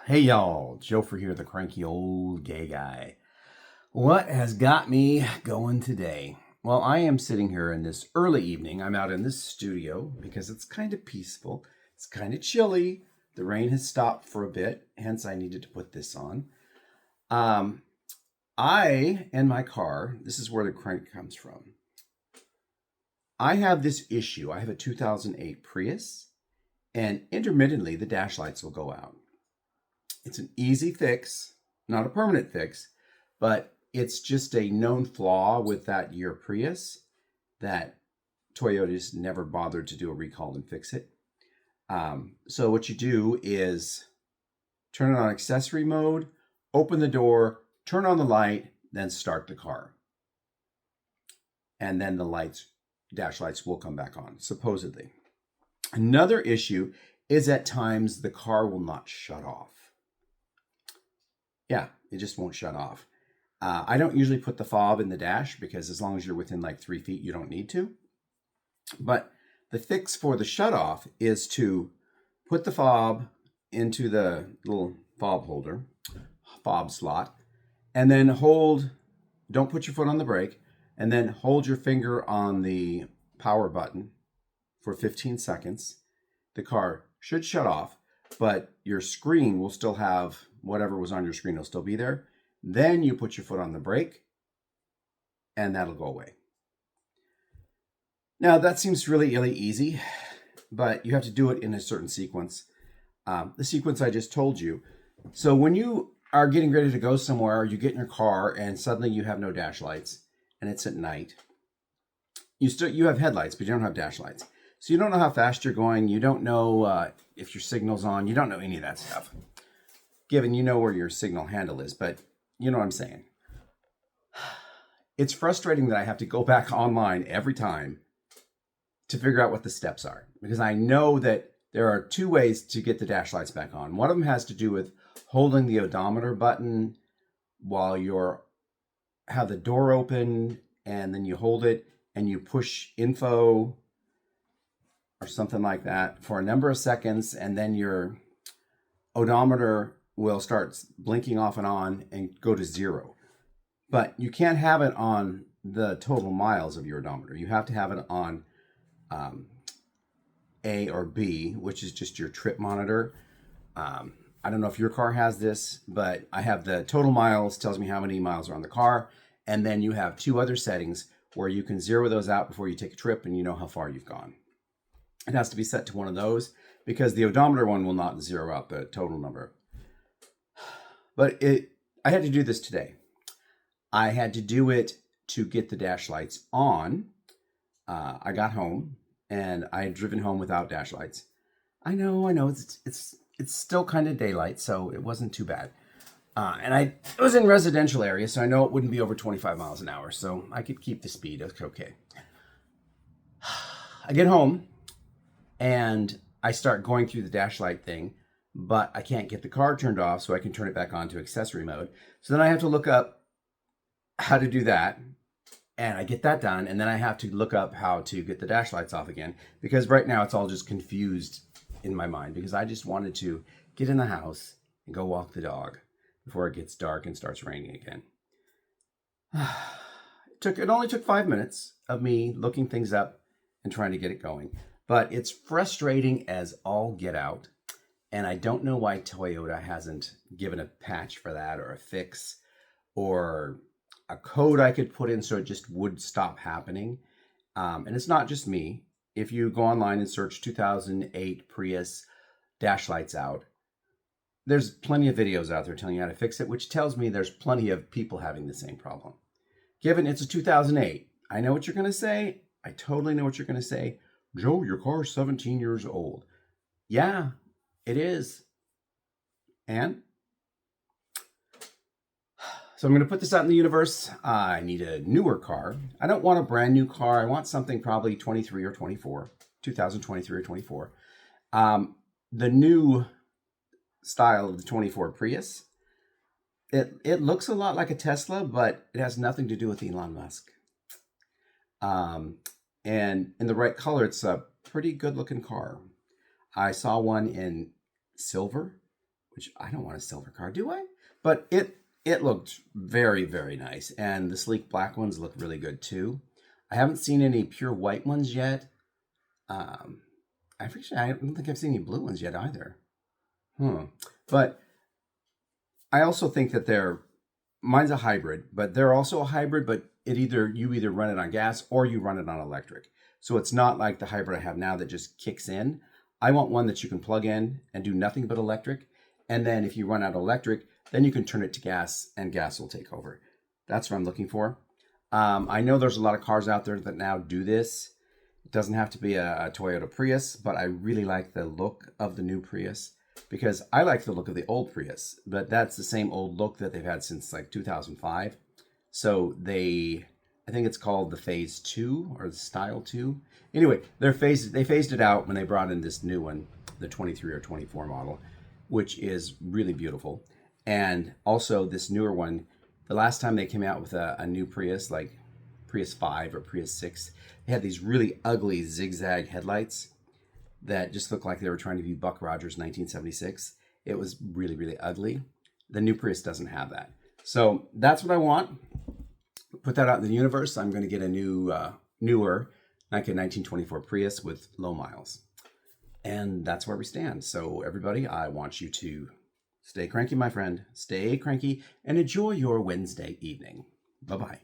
Hey y'all, Joefer here, the Cranky Old Gay Guy. What has got me going today? Well, I am sitting here in this early evening. I'm out in this studio because it's kind of peaceful. It's kind of chilly. The rain has stopped for a bit, hence I needed to put this on. I and my car, this is where the crank comes from. I have this issue. I have a 2008 Prius, and intermittently the dash lights will go out. It's an easy fix, not a permanent fix, but it's just a known flaw with that year Prius that Toyota's never bothered to do a recall and fix it. So what you do is turn it on accessory mode, open the door, turn on the light, then start the car. And then the dash lights will come back on, supposedly. Another issue is at times the car will not shut off. Yeah, it just won't shut off. I don't usually put the fob in the dash because as long as you're within like 3 feet, you don't need to. But the fix for the shut off is to put the fob into the little fob holder, fob slot, and then don't put your foot on the brake, and then hold your finger on the power button for 15 seconds. The car should shut off, but your screen will still have whatever was on your screen will still be there. Then you put your foot on the brake and that'll go away. Now that seems really easy, but you have to do it in a certain sequence. The sequence I just told you. So when you are getting ready to go somewhere, you get in your car and suddenly you have no dash lights and it's at night. You have headlights, but you don't have dash lights. So you don't know how fast you're going. You don't know if your signal's on. You don't know any of that stuff. Given you know where your signal handle is, but you know what I'm saying. It's frustrating that I have to go back online every time to figure out what the steps are, because I know that there are 2 ways to get the dash lights back on. One of them has to do with holding the odometer button while have the door open, and then you hold it and you push info or something like that for a number of seconds, and then your odometer will start blinking off and on and go to 0. But you can't have it on the total miles of your odometer. You have to have it on A or B, which is just your trip monitor. I don't know if your car has this, but I have the total miles, tells me how many miles are on the car. And then you have 2 other settings where you can zero those out before you take a trip and you know how far you've gone. It has to be set to one of those because the odometer one will not zero out the total number. But I had to do this today. I had to do it to get the dash lights on. I got home and I had driven home without dash lights. I know. It's still kind of daylight, so it wasn't too bad. And I was in residential area, so I know it wouldn't be over 25 miles an hour, so I could keep the speed. It's okay. I get home and I start going through the dash light thing, but I can't get the car turned off so I can turn it back on to accessory mode. So then I have to look up how to do that, and I get that done, and then I have to look up how to get the dash lights off again, because right now it's all just confused in my mind, because I just wanted to get in the house and go walk the dog before it gets dark and starts raining again. It only took 5 minutes of me looking things up and trying to get it going, but it's frustrating as all get out. And I don't know why Toyota hasn't given a patch for that, or a fix, or a code I could put in so it just would stop happening. And it's not just me. If you go online and search 2008 Prius dash lights out, there's plenty of videos out there telling you how to fix it, which tells me there's plenty of people having the same problem. Given it's a 2008, I know what you're going to say. I totally know what you're going to say. Joe, your car's 17 years old. Yeah. It is. And so I'm going to put this out in the universe. I need a newer car. I don't want a brand new car. I want something probably 23 or 24, 2023 or 24. The new style of the 24 Prius, it looks a lot like a Tesla, but it has nothing to do with Elon Musk. And in the right color, it's a pretty good looking car. I saw one in silver which I don't want a silver car, do I? But it looked very, very nice. And the sleek black ones look really good too. I haven't seen any pure white ones yet. I don't think I've seen any blue ones yet either. But I also think that mine's a hybrid, but they're also a hybrid, but you either run it on gas or you run it on electric. So it's not like the hybrid I have now that just kicks in. I want one that you can plug in and do nothing but electric. And then if you run out of electric, then you can turn it to gas and gas will take over. That's what I'm looking for. I know there's a lot of cars out there that now do this. It doesn't have to be a Toyota Prius, but I really like the look of the new Prius because I like the look of the old Prius, but that's the same old look that they've had since like 2005. So I think it's called the Phase 2 or the Style 2. Anyway, they phased it out when they brought in this new one, the 23 or 24 model, which is really beautiful. And also this newer one, the last time they came out with a new Prius, like Prius 5 or Prius 6, they had these really ugly zigzag headlights that just looked like they were trying to be Buck Rogers 1976. It was really, really ugly. The new Prius doesn't have that. So that's what I want. Put that out in the universe. I'm going to get a newer, like a 1924 Prius with low miles. And that's where we stand. So everybody, I want you to stay cranky, my friend. Stay cranky and enjoy your Wednesday evening. Bye-bye.